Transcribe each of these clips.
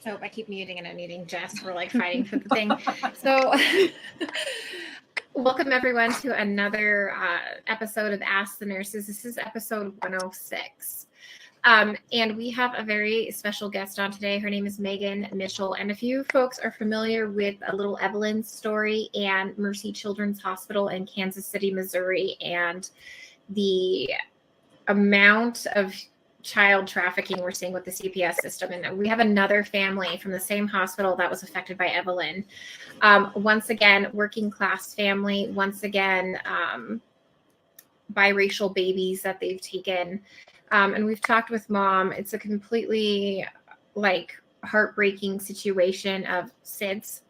So I keep muting and unmuting Jess. We're like fighting for the thing. So welcome everyone to another episode of Ask the Nurses. This is episode 106. And we have a very special guest on today. Her name is Megan Mitchell. And if you folks are familiar with a little Evelyn's story and Mercy Children's Hospital in Kansas City, Missouri, and the amount of child trafficking we're seeing with the CPS system. And we have another family from the same hospital that was affected by Evelyn. Once again, working class family, once again, biracial babies that they've taken. And we've talked with mom. It's a completely heartbreaking situation of SIDS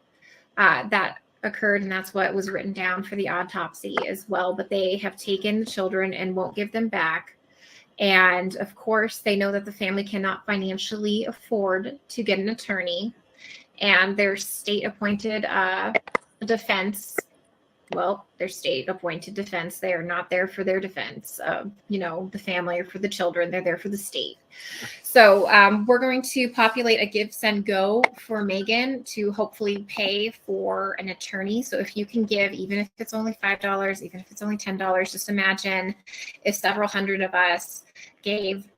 that occurred. And that's what was written down for the autopsy as well. But they have taken the children and won't give them back. And of course, they know that the family cannot financially afford to get an attorney, and their state-appointed defense. Well, their state-appointed defense. They are not there for their defense of, the family or for the children. They're there for the state. So we're going to populate a Give, Send, Go for Megan to hopefully pay for an attorney. So if you can give, even if it's only $5, even if it's only $10, just imagine if several hundred of us gave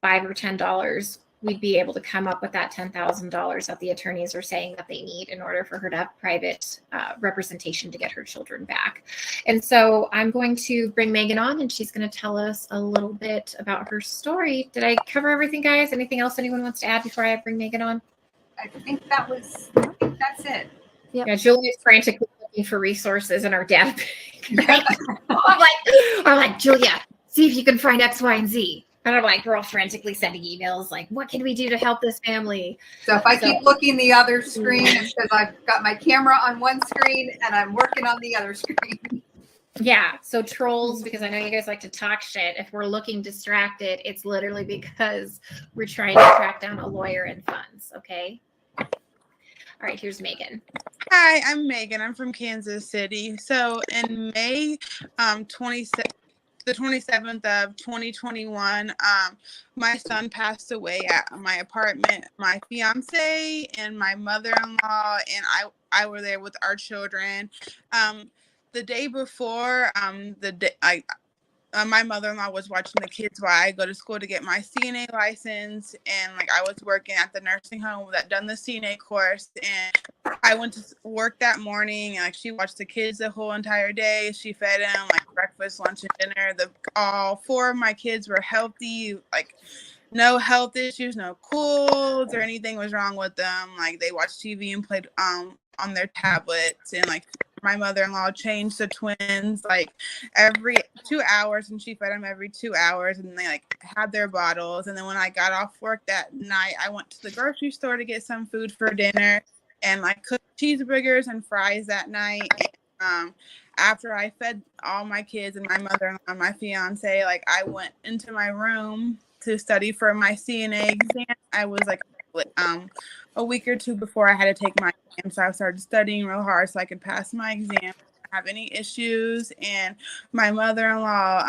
$5 or $10, we'd be able to come up with that $10,000 that the attorneys are saying that they need in order for her to have private representation to get her children back. And so I'm going to bring Megan on, and she's going to tell us a little bit about her story. Did I cover everything, guys? Anything else anyone wants to add before I bring Megan on? I think that's it. Yep. Yeah, Julia's frantically looking for resources in our database. I'm like, Julia, see if you can find X, Y, and Z. And I'm like, we're all frantically sending emails like, what can we do to help this family? So if I keep looking the other screen, it's because I've got my camera on one screen and I'm working on the other screen. Yeah. So trolls, because I know you guys like to talk shit. If we're looking distracted, it's literally because we're trying to track down a lawyer and funds. Okay. All right. Here's Megan. Hi, I'm Megan. I'm from Kansas City. So in May the 27th of 2021, my son passed away at my apartment. My fiancé and my mother-in-law and I were there with our children. The day before, my mother-in-law was watching the kids while I go to school to get my CNA license, and I was working at the nursing home that done the CNA course, and I went to work that morning, and she watched the kids the whole entire day. She fed them breakfast, lunch, and dinner. All four of my kids were healthy, no health issues, no colds or anything was wrong with them. They watched TV and played on their tablets, and my mother-in-law changed the twins every 2 hours, and she fed them every 2 hours, and they had their bottles. And then when I got off work that night, I went to the grocery store to get some food for dinner, and cooked cheeseburgers and fries that night. And after I fed all my kids and my mother-in-law and my fiance, I went into my room to study for my CNA exam. I was a week or two before I had to take my exam, so I started studying real hard so I could pass my exam, not have any issues. And my mother-in-law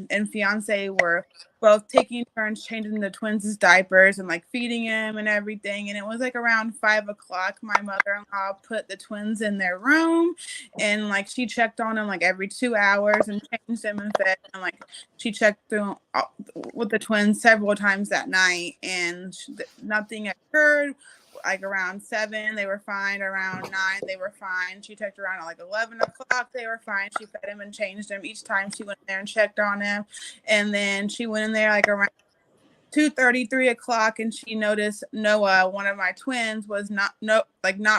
and fiance were both taking turns changing the twins' diapers and feeding them and everything. And it was around 5 o'clock. My mother-in-law put the twins in their room, and she checked on them every 2 hours and changed them and fed them. She checked through with the twins several times that night, and nothing occurred. Around 7, they were fine. Around 9, they were fine. She checked around at 11 o'clock. They were fine. She fed them and changed them each time she went in there and checked on them. And then she went in there around 2:30, 3 o'clock, and she noticed Noah, one of my twins, was not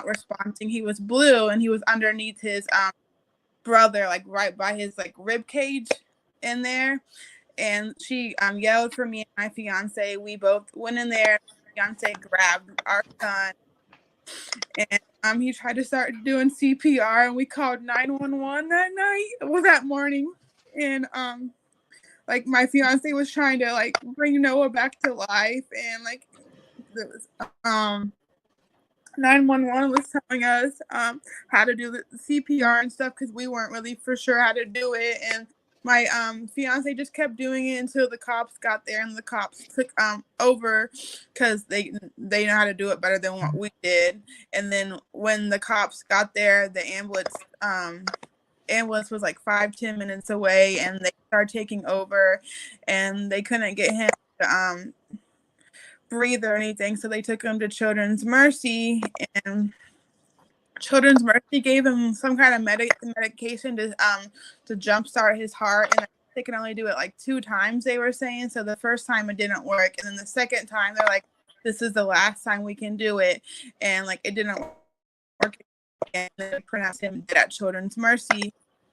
responding. He was blue, and he was underneath his brother, right by his rib cage. in there, and she yelled for me and my fiance. We both went in there. My fiance grabbed our son, and he tried to start doing CPR, and we called 911 that morning, and like my fiance was trying to like bring Noah back to life, and like it was 911 was telling us how to do the CPR and stuff because we weren't really for sure how to do it, and my fiance just kept doing it until the cops got there, and the cops took over because they know how to do it better than what we did. And then when the cops got there, the ambulance was like 5-10 minutes away, and they started taking over, and they couldn't get him to breathe or anything, so they took him to Children's Mercy, and Children's Mercy gave him some kind of medication to jumpstart his heart, and they can only do it like 2 times, they were saying. So the first time it didn't work, and then the second time they're like, this is the last time we can do it, and like it didn't work, and they pronounced him dead at Children's Mercy.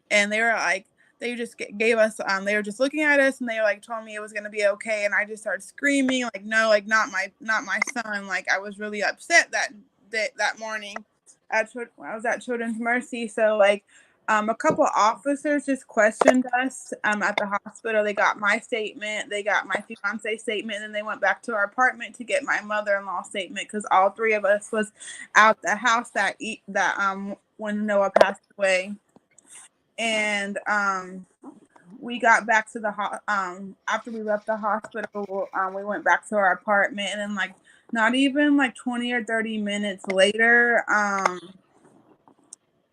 And they were like, they just gave us, they were just looking at us, and they were like, told me it was going to be okay. And I just started screaming, like, no, like not my son. Like I was really upset that morning I was at Children's Mercy. So like, a couple of officers just questioned us, at the hospital. They got my statement, they got my fiance's statement, and then they went back to our apartment to get my mother-in-law statement. Cause all 3 of us was out the house that when Noah passed away. And we got back to the after we left the hospital, we went back to our apartment, and then like not even like 20 or 30 minutes later,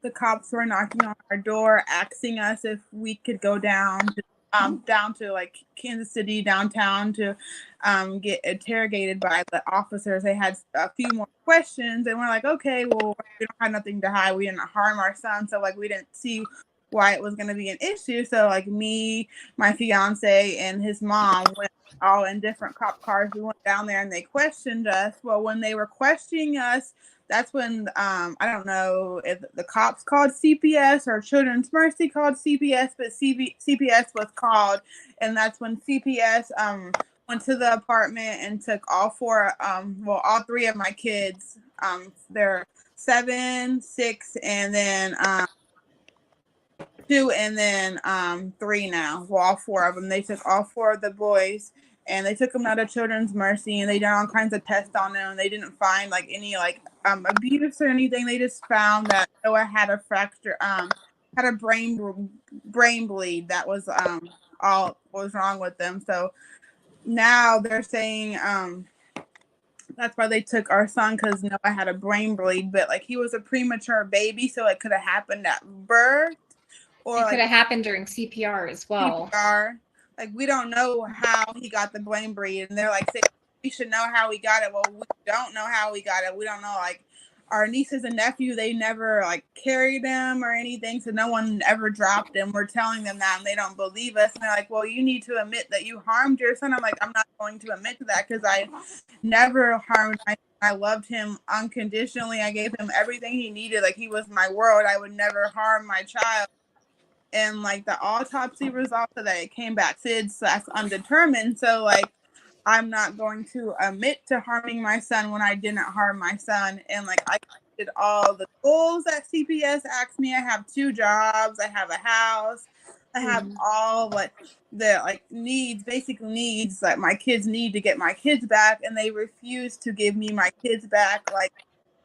the cops were knocking on our door, asking us if we could go down to like Kansas City downtown to get interrogated by the officers. They had a few more questions, and we're like, okay, well, we don't have nothing to hide. We didn't harm our son, so like we didn't see why it was going to be an issue. So like me, my fiance, and his mom went all in different cop cars. We went down there, and they questioned us. Well, when they were questioning us, that's when I don't know if the cops called CPS or Children's Mercy called CPS, but CPS was called, and that's when CPS went to the apartment and took all 3 of my kids. They're 7, 6, and then 2, and then 3 now. Well, all 4 of them. They took all 4 of the boys, and they took them out of Children's Mercy, and they did all kinds of tests on them. They didn't find like any like abuse or anything. They just found that Noah had a fracture, had a brain bleed. That was all was wrong with them. So now they're saying that's why they took our son, because Noah had a brain bleed, but like he was a premature baby, so it could have happened at birth. Or it could have happened during CPR as well. CPR. Like, we don't know how he got the brain bleed. And they're like, we should know how we got it. Well, we don't know how we got it. We don't know. Like, our nieces and nephew, they never, like, carried them or anything. So no one ever dropped them. We're telling them that, and they don't believe us. And they're like, well, you need to admit that you harmed your son. I'm like, I'm not going to admit to that, because I never harmed my son. I loved him unconditionally. I gave him everything he needed. Like, he was my world. I would never harm my child. And like the autopsy results of that, it came back SIDS/undetermined. So like, I'm not going to admit to harming my son when I didn't harm my son. And like, I did all the goals that CPS asked me. I have 2 jobs. I have a house. I have all like the like needs, basic needs that my kids need to get my kids back, and they refuse to give me my kids back. Like,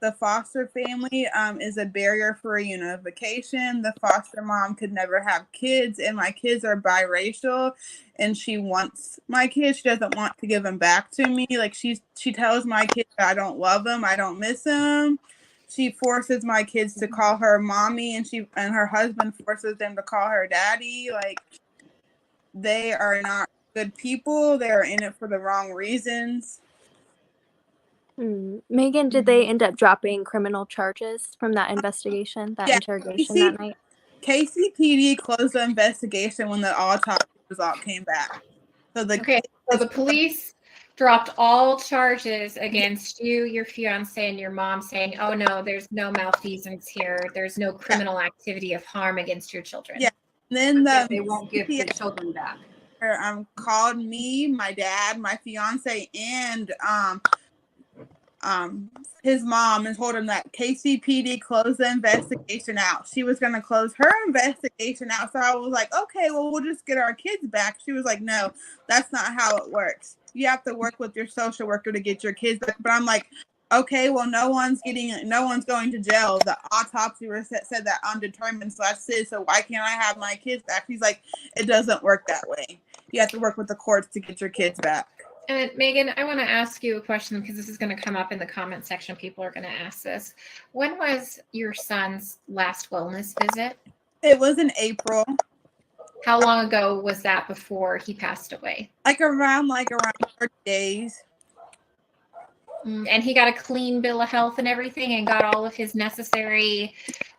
the foster family is a barrier for reunification. The foster mom could never have kids, and my kids are biracial, and she wants my kids. She doesn't want to give them back to me. Like, she tells my kids I don't love them, I don't miss them. She forces my kids to call her mommy, and her husband forces them to call her daddy. Like, they are not good people. They're in it for the wrong reasons. Megan, did they end up dropping criminal charges from that investigation, interrogation that night? KCPD closed the investigation when the autopsy result came back. So the police dropped all charges against you, your fiance, and your mom, saying, oh no, there's no malfeasance here. There's no criminal activity of harm against your children. Then They won't give the children back. Called me, my dad, my fiance, and his mom, and told him that KCPD closed the investigation out. She was going to close her investigation out. So I was like, okay, well, we'll just get our kids back. She was like, no, that's not how it works. You have to work with your social worker to get your kids back. But I'm like, okay, well, no one's going to jail. The autopsy said that undetermined /SID, so why can't I have my kids back? He's like, it doesn't work that way. You have to work with the courts to get your kids back. And Megan, I want to ask you a question because this is going to come up in the comment section. People are going to ask this. When was your son's last wellness visit? It was in April. How long ago was that before he passed away? Around 30 days. And he got a clean bill of health and everything and got all of his necessary,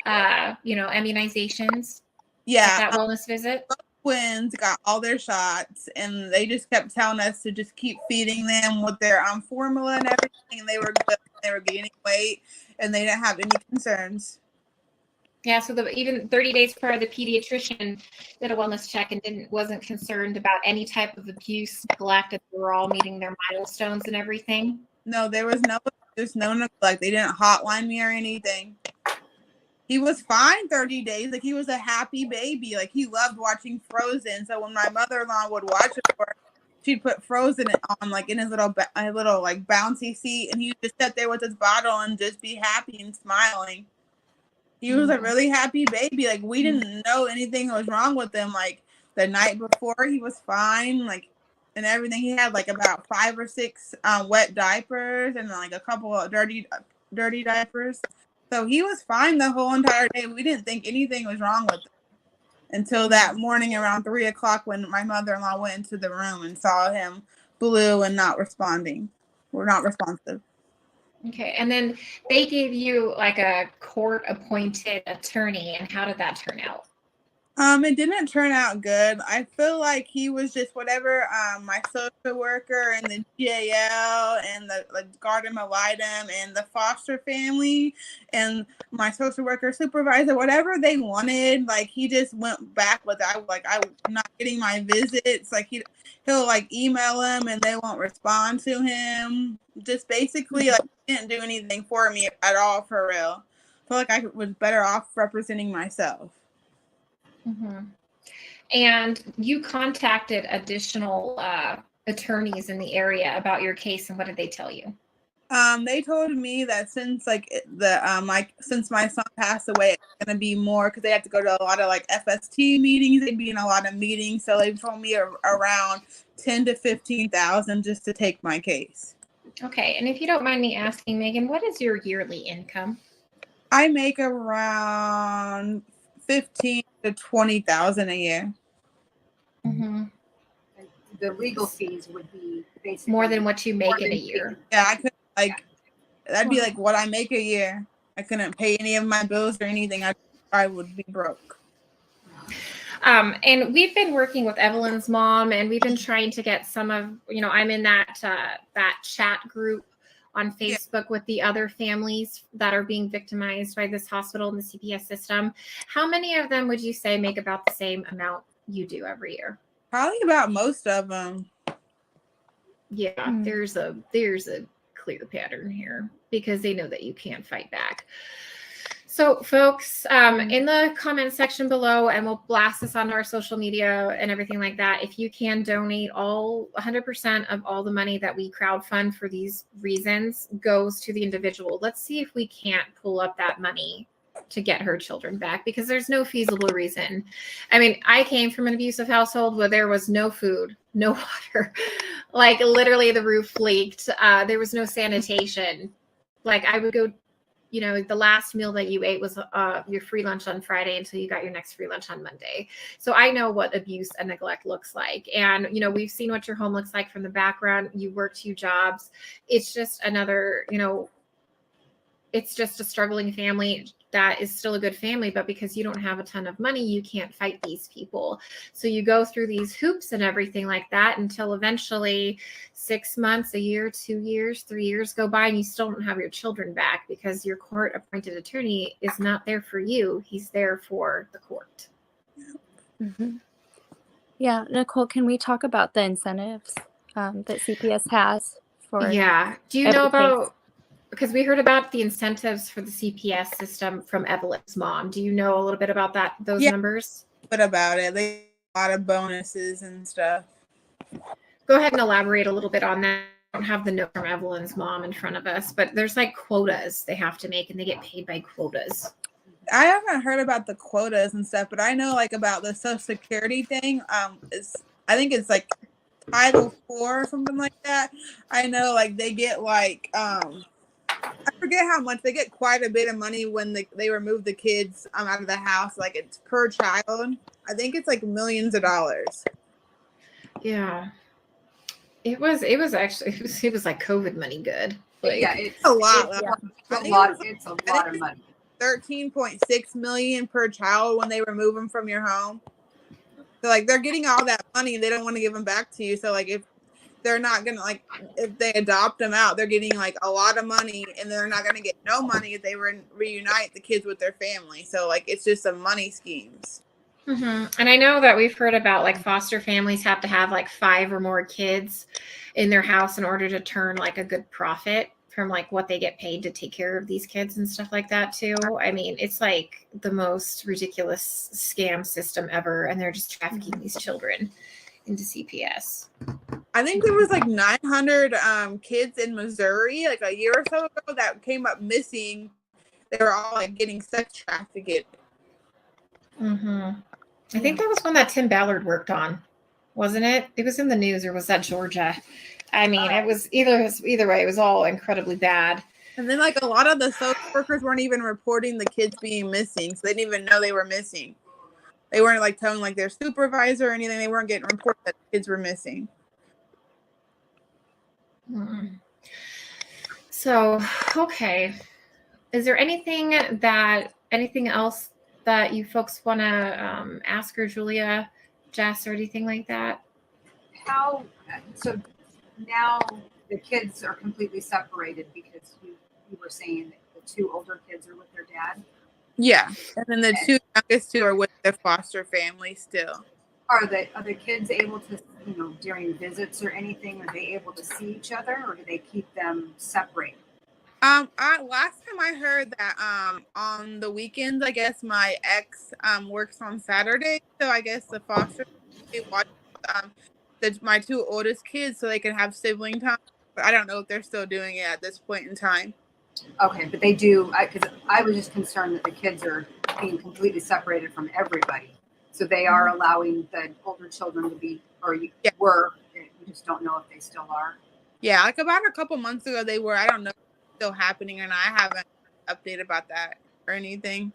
immunizations. Yeah. At that wellness visit? Twins got all their shots, and they just kept telling us to just keep feeding them with their formula and everything, and they were good. They were gaining weight, and they didn't have any concerns. Yeah, so even 30 days prior, the pediatrician did a wellness check and wasn't concerned about any type of abuse, neglect, and they were all meeting their milestones and everything. No, there's no neglect. They didn't hotline me or anything. He was fine 30 days. Like, he was a happy baby. Like, he loved watching Frozen. So when my mother-in-law would watch it for her, she'd put Frozen on, like, in his little like bouncy seat, and he would just sit there with his bottle and just be happy and smiling. He was a really happy baby. Like, we didn't know anything was wrong with him. Like, the night before, he was fine. Like, and everything. He had like about 5 or 6 wet diapers and like a couple of dirty diapers. So he was fine the whole entire day. We didn't think anything was wrong with him until that morning around 3 o'clock when my mother-in-law went into the room and saw him blue and not responding. We're not responsive. Okay. And then they gave you like a court-appointed attorney. And how did that turn out? It didn't turn out good. I feel like he was just whatever my social worker and the GAL and the garden Malidum and the foster family and my social worker supervisor, whatever they wanted, like he just went back with I'm not getting my visits. Like he'll like email them and they won't respond to him. Just basically like he didn't do anything for me at all, for real. I feel like I was better off representing myself. Mm-hmm. And you contacted additional attorneys in the area about your case, and what did they tell you? They told me that since since my son passed away, it's gonna be more because they had to go to a lot of like FST meetings. They'd be in a lot of meetings, so they told me around 10 to 15,000 just to take my case. Okay, and if you don't mind me asking, Megan, what is your yearly income? I make around 15 to 20,000 a year. Mm-hmm. The legal fees would be basically more than what you make in a year. Yeah, I could that'd be like what I make a year. I couldn't pay any of my bills or anything. I would be broke. And we've been working with Evelyn's mom, and we've been trying to get some of, I'm in that chat group on Facebook with the other families that are being victimized by this hospital and the CPS system. How many of them would you say make about the same amount you do every year? Probably about most of them. Yeah, there's a clear pattern here because they know that you can't fight back. So folks, in the comment section below, and we'll blast this onto our social media and everything like that, if you can donate 100% of all the money that we crowdfund for these reasons goes to the individual. Let's see if we can't pull up that money to get her children back, because there's no feasible reason. I mean, I came from an abusive household where there was no food, no water, like literally the roof leaked. There was no sanitation. Like I would go, the last meal that you ate was your free lunch on Friday until you got your next free lunch on Monday. So I know what abuse and neglect looks like. And, we've seen what your home looks like from the background. You work 2 jobs. It's just another, it's just a struggling family that is still a good family, but because you don't have a ton of money, you can't fight these people. So you go through these hoops and everything like that until eventually 6 months, a year, 2 years, 3 years go by and you still don't have your children back because your court appointed attorney is not there for you. He's there for the court. Mm-hmm. Yeah, Nicole, can we talk about the incentives that CPS has for Yeah. Do you every know case? about, because we heard about the incentives for the CPS system from Evelyn's mom. Do you know a little bit about those numbers? What about it? They have a lot of bonuses and stuff. Go ahead and elaborate a little bit on that. I don't have the note from Evelyn's mom in front of us, but there's like quotas they have to make and they get paid by quotas. I haven't heard about the quotas and stuff, but I know like about the Social Security thing. I think it's like Title IV or something like that. I know like they get like I forget how much they get, quite a bit of money when they remove the kids out of the house. Like it's per child. I think it's like millions of dollars. Yeah. It was actually it was like COVID money good. Like, Yeah, it's a lot. It's a lot of money. 13.6 million per child when they remove them from your home. So like they're getting all that money and they don't want to give them back to you. So like if they're not gonna, like, if they adopt them out, they're getting like a lot of money, and they're not gonna get no money if they reunite the kids with their family. So like it's just some money schemes. mm-hmm. And I know that we've heard about like foster families have to have like 5 or more kids in their house in order to turn like a good profit from like what they get paid to take care of these kids and stuff like that too. I mean, it's like the most ridiculous scam system ever, and they're just trafficking these children into CPS. I think there was like 900 kids in Missouri like a year or so ago that came up missing. They were all like getting sex trafficked. Mm-hmm. I think that was one that Tim Ballard worked on, wasn't it? It was in the news, or was that Georgia? I mean, it was either way. It was all incredibly bad. And then like a lot of the social workers weren't even reporting the kids being missing, so they didn't even know they were missing. They weren't like telling like their supervisor or anything. They weren't getting reported that the kids were missing. Mm-hmm. So, okay. Is there anything else that you folks want to ask her, Julia, Jess, or anything like that? So now the kids are completely separated because you were saying that the 2 older kids are with their dad? Yeah. And then the 2 youngest 2 are with their foster family still. Are the kids able to, during visits or anything, are they able to see each other, or do they keep them separated? Last time I heard that on the weekends, I guess my ex works on Saturday, so I guess the foster family watches my 2 oldest kids so they can have sibling time. But I don't know if they're still doing it at this point in time. Okay, but they do, because I was just concerned that the kids are being completely separated from everybody. So they are allowing the older children to be, or were, we just don't know if they still are. Yeah, like about a couple months ago they were. I don't know if it's still happening or not. I haven't updated about that or anything.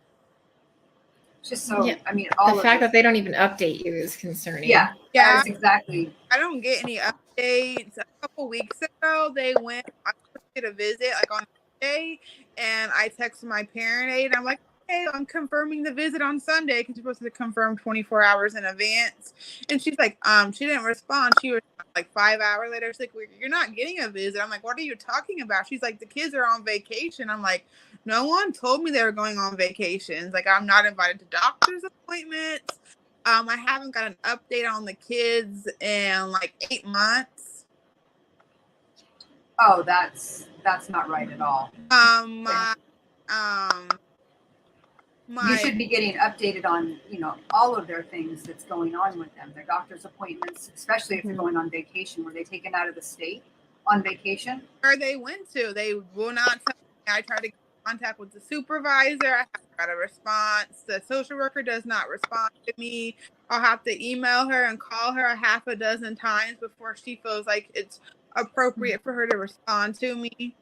Just so, Yeah. I mean, The fact that they don't even update you is concerning. Yeah, that's exactly. I don't get any updates. A couple weeks ago, I was supposed to get a visit like on Monday, and I texted my parent aide. I'm like, hey, I'm confirming the visit on Sunday because you're supposed to confirm 24 hours in advance. And she's like, she didn't respond. She was like 5 hours later. She's like, well, you're not getting a visit. I'm like, what are you talking about? She's like, the kids are on vacation. I'm like, no one told me they were going on vacations. Like, I'm not invited to doctor's appointments. I haven't got an update on the kids in like 8 months. Oh, that's not right at all. You should be getting updated on, all of their things that's going on with them, their doctor's appointments, especially if they're going on vacation. Were they taken out of the state on vacation? Where they went to, they will not tell me. I tried to get in contact with the supervisor. I haven't got a response. The social worker does not respond to me. I'll have to email her and call her a half a dozen times before she feels like it's appropriate for her to respond to me.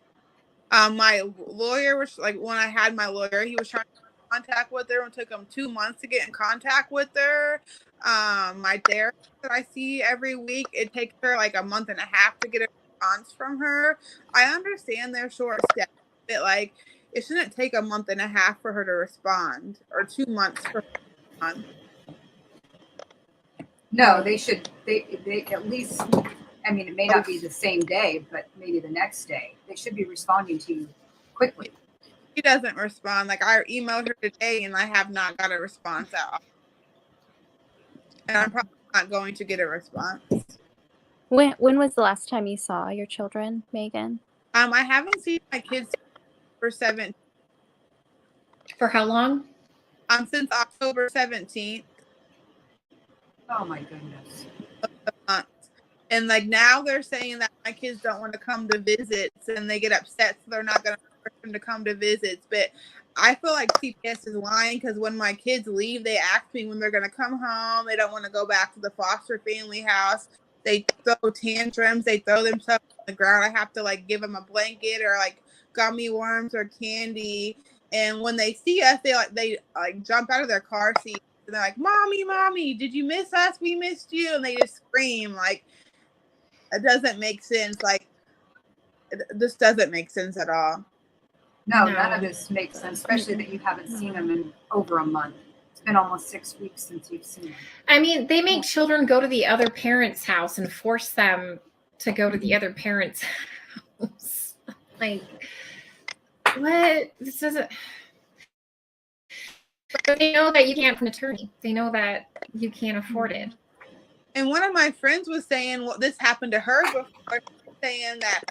My lawyer was like, when I had my lawyer, he was trying to contact with her and took him 2 months to get in contact with her. My therapist that I see every week, it takes her like a month and a half to get a response from her. I understand they're short staffed, but like it shouldn't take a month and a half for her to respond, or 2 months for her to respond. No, they should. They at least. I mean, it may not be the same day, but maybe the next day. They should be responding to you quickly. She doesn't respond. Like I emailed her today, and I have not got a response at all. and I'm probably not going to get a response. When was the last time you saw your children, Megan? I haven't seen my kids for 7 For how long? since October 17th. Oh my goodness. Months. And like now they're saying that my kids don't want to come to visits and they get upset, so they're not going to force them to come to visits. But I feel like CPS is lying, because when my kids leave, they ask me when they're going to come home. They don't want to go back to the foster family house. They throw tantrums. They throw themselves on the ground. I have to like give them a blanket or like gummy worms or candy. And when they see us, they jump out of their car seat. And they're like, Mommy, did you miss us? We missed you. And they just scream. Like, it doesn't make sense. Like, this doesn't make sense at all. No, No. none of this makes sense, especially that you haven't seen them in over a month. It's been almost 6 weeks since you've seen them. I mean, they make children go to the other parent's house and force them to go to the other parent's house. Like, what? This doesn't. But they know that you can't have an attorney. They know that you can't afford it. And one of my friends was saying, well, this happened to her before, saying that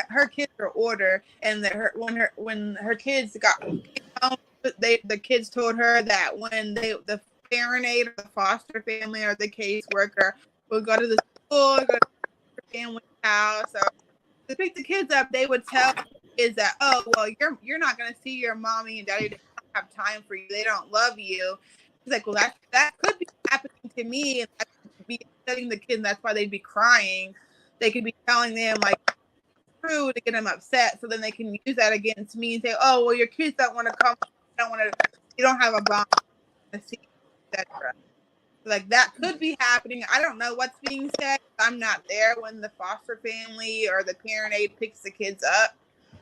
her kids are older, and that when her kids got home, the kids told her that when the parent aide or the foster family or the caseworker would go to the school, go to the family house, or to pick the kids up, they would tell the kids that, oh, well, you're not going to see your mommy and daddy. They don't have time for you. They don't love you. He's like, well, that could be happening to me, and that could be upsetting the kids. That's why they'd be crying. They could be telling them like true to get them upset, so then they can use that against me and say, oh, well, your kids don't want to come. You don't have a bond to see, etc. Like, that could be happening. I don't know what's being said. I'm not there when the foster family or the parent aide picks the kids up,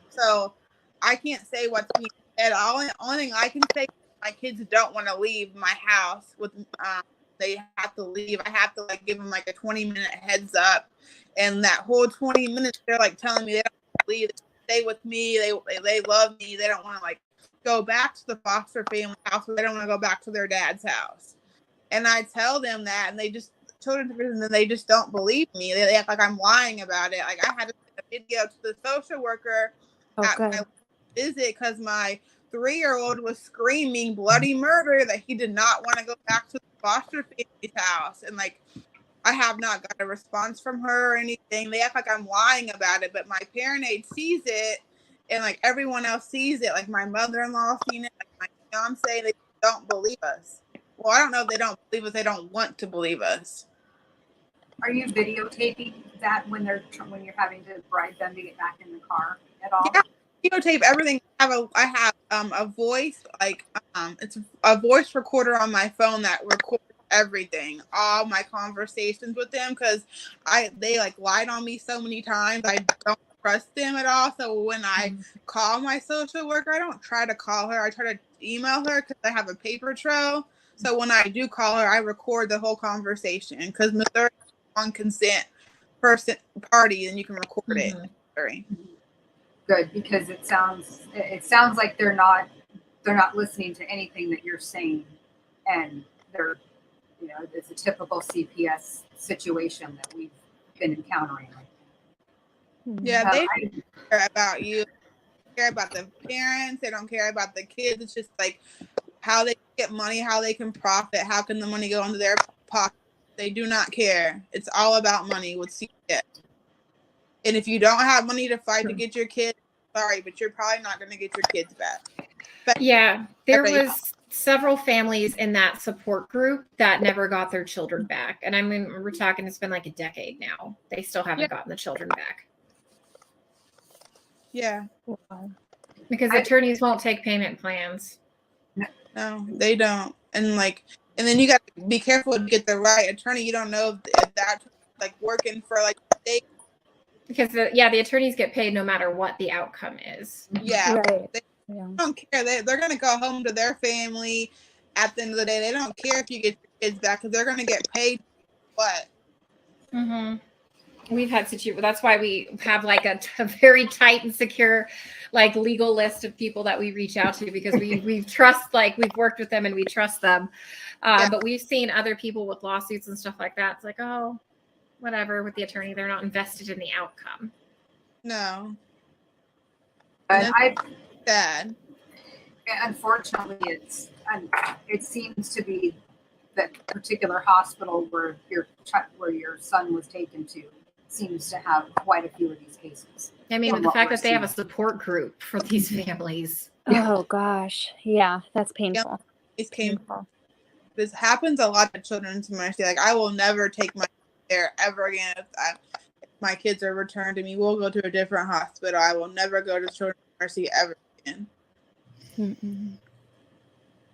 so I can't say what's being said. Only thing I can say is my kids don't want to leave my house. They have to leave. I have to like give them like a 20-minute heads up, and that whole 20 minutes they're like telling me they don't want to leave. They stay with me. They love me. They don't want to like go back to the foster family house. They don't want to go back to their dad's house. And I tell them that, and they just don't believe me. They act like I'm lying about it. Like, I had to send a video to the social worker at my visit because my 3-year-old was screaming bloody murder that he did not want to go back to the foster family's house. And like, I have not got a response from her or anything. They act like I'm lying about it, but my parent aide sees it, and like everyone else sees it. Like my mother-in-law seen it, like my fiance. They don't believe us. Well, I don't know if they don't believe us. They don't want to believe us. Are you videotaping that when you're having to bribe them to get back in the car at all? Yeah, videotape everything. I have a voice, like it's a voice recorder on my phone that records everything, all my conversations with them, because they like lied on me so many times. I don't trust them at all. So when I call my social worker, I don't try to call her. I try to email her because I have a paper trail. So when I do call her, I record the whole conversation, because Missouri is on consent party, and you can record it. Missouri. Good, because it sounds like they're not listening to anything that you're saying, and they're, it's a typical CPS situation that we've been encountering. Yeah, they don't care about you. They care about the parents. They don't care about the kids. It's just like how they get money, how they can profit, how can the money go into their pocket. They do not care. It's all about money with CPS. And if you don't have money to fight to get your kids, sorry, but you're probably not going to get your kids back. But yeah, there was several families in that support group that never got their children back. And I mean, we're talking, it's been like a decade now. They still haven't gotten the children back. Yeah. Because attorneys won't take payment plans. No, they don't. And then you got to be careful to get the right attorney. You don't know if that's like working for like state. Because the attorneys get paid no matter what the outcome is. Yeah. Right. They don't care. They're going to go home to their family at the end of the day. They don't care if you get your kids back, because they're going to get paid what? Mm-hmm. we've had situations. That's why we have like a very tight and secure, like legal list of people that we reach out to, because we trust, like we've worked with them and we trust them. But we've seen other people with lawsuits and stuff like that. It's like, oh, whatever, with the attorney, they're not invested in the outcome. No. And Bad. unfortunately, it seems to be that particular hospital where your son was taken to seems to have quite a few of these cases. I mean, the fact that they have a support group for these families. Oh gosh, yeah, that's painful. It's painful. This happens a lot at Children's Mercy. Like, I will never take my there ever again. If my kids are returned to me, we'll go to a different hospital. I will never go to Children's Mercy ever again. Mm-mm.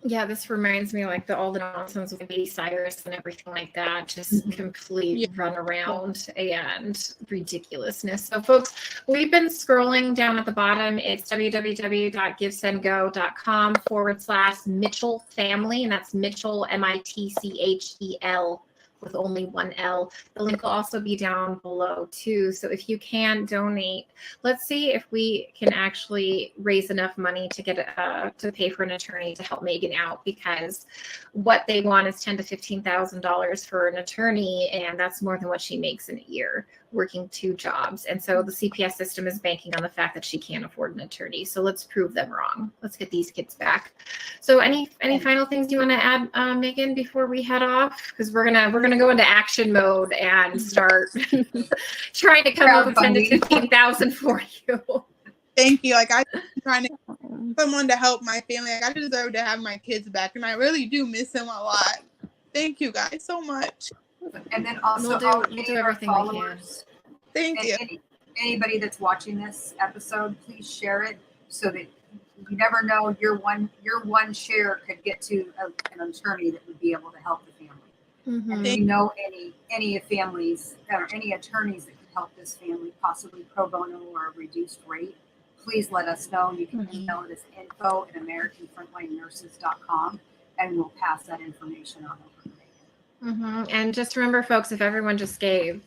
Yeah, this reminds me like all the nonsense with Baby Cyrus and everything like that. Just complete run around and ridiculousness. So, folks, we've been scrolling down at the bottom. It's www.givesendgo.com/Mitchell Family, and that's Mitchell, Mitchell, with only one L. The link will also be down below too. So if you can donate, let's see if we can actually raise enough money to get to pay for an attorney to help Megan out, because what they want is $10,000 to $15,000 for an attorney, and that's more than what she makes in a year working 2 jobs. And so the CPS system is banking on the fact that she can't afford an attorney. So let's prove them wrong. Let's get these kids back. So any final things you want to add, Megan, before we head off? Because we're gonna go into action mode and start trying to come up with $10,000 to $15,000 for you. Thank you. Like, I'm trying to someone to help my family. Like, I deserve to have my kids back, and I really do miss them a lot. Thank you guys so much. And then also, we'll do everything we can. Thank you. Anybody that's watching this episode, please share it, so that you never know, your one share could get to an attorney that would be able to help the family. Mm-hmm. And if you know any families or any attorneys that could help this family, possibly pro bono or a reduced rate, please let us know. You can email it as info@americanfrontlinenurses.com, and we'll pass that information on over. And just remember, folks, if everyone just gave,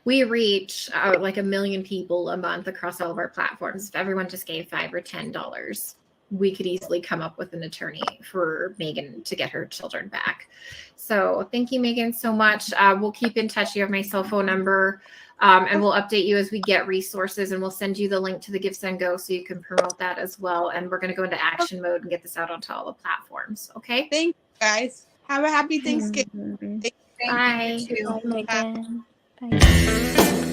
we reach like 1 million people a month across all of our platforms. If everyone just gave $5 or $10, we could easily come up with an attorney for Megan to get her children back. So thank you, Megan, so much. We'll keep in touch. You have my cell phone number, and we'll update you as we get resources, and we'll send you the link to the Give, Send, Go so you can promote that as well. And we're going to go into action mode and get this out onto all the platforms. Okay. Thank you, guys. Have a happy Thanksgiving. Bye. Thank you. Bye, Megan. Bye.